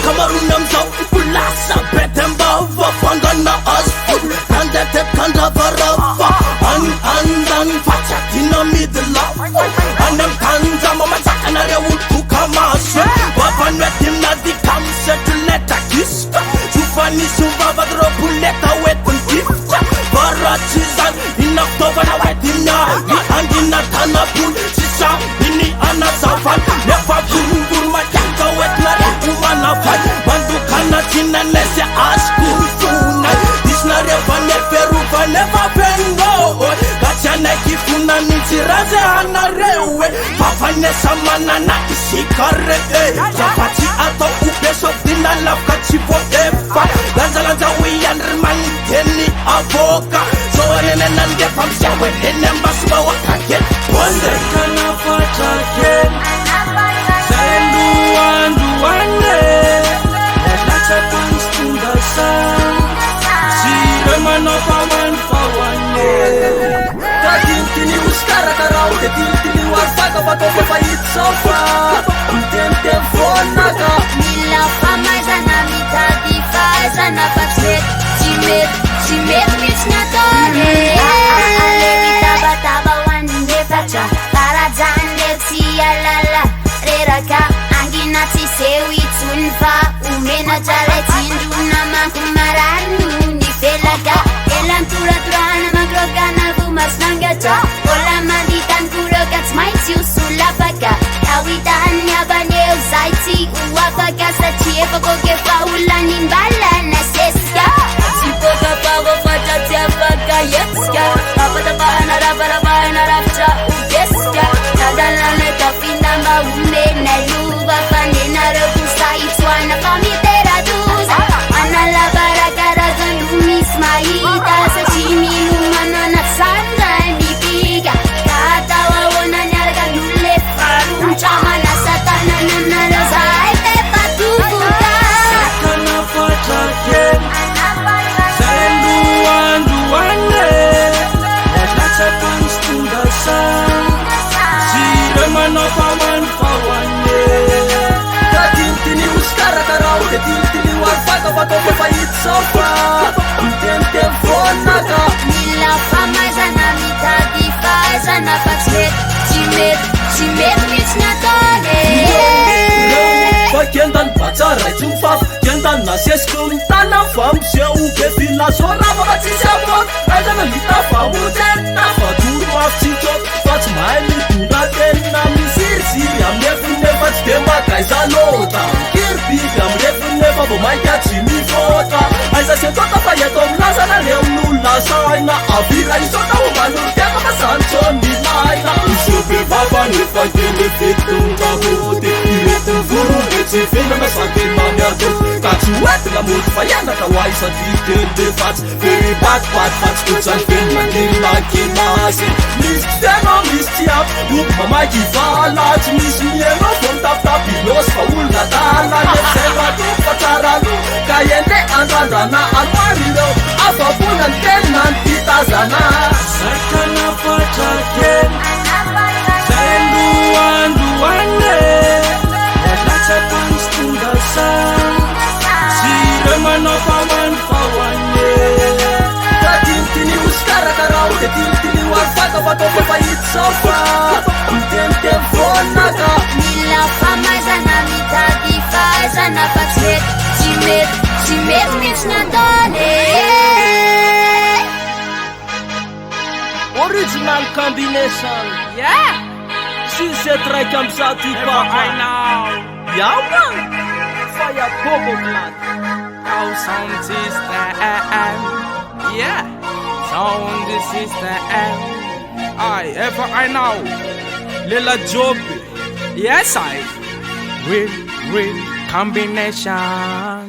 Kamarunam sa upulasa Betemba Vafangana asfur Kandetet kanda varava Andan fachatina midla Anam kanza mama sakana rewul kukamasa Vavanwetim na di kamsa tuleta kista Sufani suvava dropuleta wetun kifta Varachizan inaktoba na wetimna Ni andina tanapul Sisa ini anasafan Nefa bumbur majanga wetna Umana fight Bandukana china nese askusuna Disna reva neferu va neva pengo Gachana kifuna nitiraze hana rewe Pavane samana na isikare Chapati ato ubeso dina lafka chivo efa Lanza wiyanrmani teni avoka So nene nange famshawe ene mbasuma wakaget Wonder Kana fachaken Sayendu wandu Let's to the sun. See the man of a man for 1 year. Tintini uskara karau de tintini warfaka bako pa itsofa. Tente fonaga. Mila fama zana mita difa zana paxet. Chimet misna tore. Ale taba wande pacha. Para zande tia lala. Reraka angina ti sewi tunfa. Umena jale tinduna makumaranu ni pelaga. Elan tura magrogana bumas nangacha. Ola malitan kurogat smites you sulapaka. Awitan yabaneu zaiti uwapaka sa chiepa koke paula nimbala na seska. Chipoka pago pacha tiapaka yetska. Papatapana raparapana rapcha ugeska. Nadalane tapina maume na luba panena robusta itwana pamitera duza. Anala barakara gandumis maita sa chiminu manana sanda mipiga. Katawa wona nyarga nule farum chama na satana nana zaite patukuka. Kana fachaken Sayendu wandu Let's to the sun. See the man of a man for 1 year. Tintini uskara karau de tintini warfaka bako pa itsofa. Tente fonaga. Mila fama zana mita difa zana paxet. Chimet misna tore. Kendan pacarai jumpa Kendan nases kuntana fam Seu kefila sora Vakati siapot Aja nalita famuden Nafa duru afchikot Fats maili turaten Namisir siri amnefune Fats tema kaisa lota Kirpi amnefune Fabo maika chimi fota Aisa sentota fayetom Nasa na leu nula saina Avira isota umanur Kema masancho nilaina Usupe baba nefa Kene fitunga hudi Iretum furu Sifina masake manyado Kachuet na mutu fayana kawai sa dikende fats Very bad fats Kutsan fin manila kinasi Misteno mistiap Duk mama kivalat Mismieno from tap Ilos faula dala Nesema duk pataralu Kayende andrandana Anwarilo Afabunan tenan Titazana Sakana fachaken Sayendu wandu Let's to the sun. See the man of a man for 1 year. Tintini uskara karau de tintini warfaka bako pa itsofa. Tente fonaga. Mila fama zana mita difa zana paxet. Chimet misna tore. Original combination. Yeah. Since the track comes out to I know. Yeah, man. Fire Bobo Glad. Our sound system. Yeah. Sound system. I know. Lila Job. Yes, I. Real combination.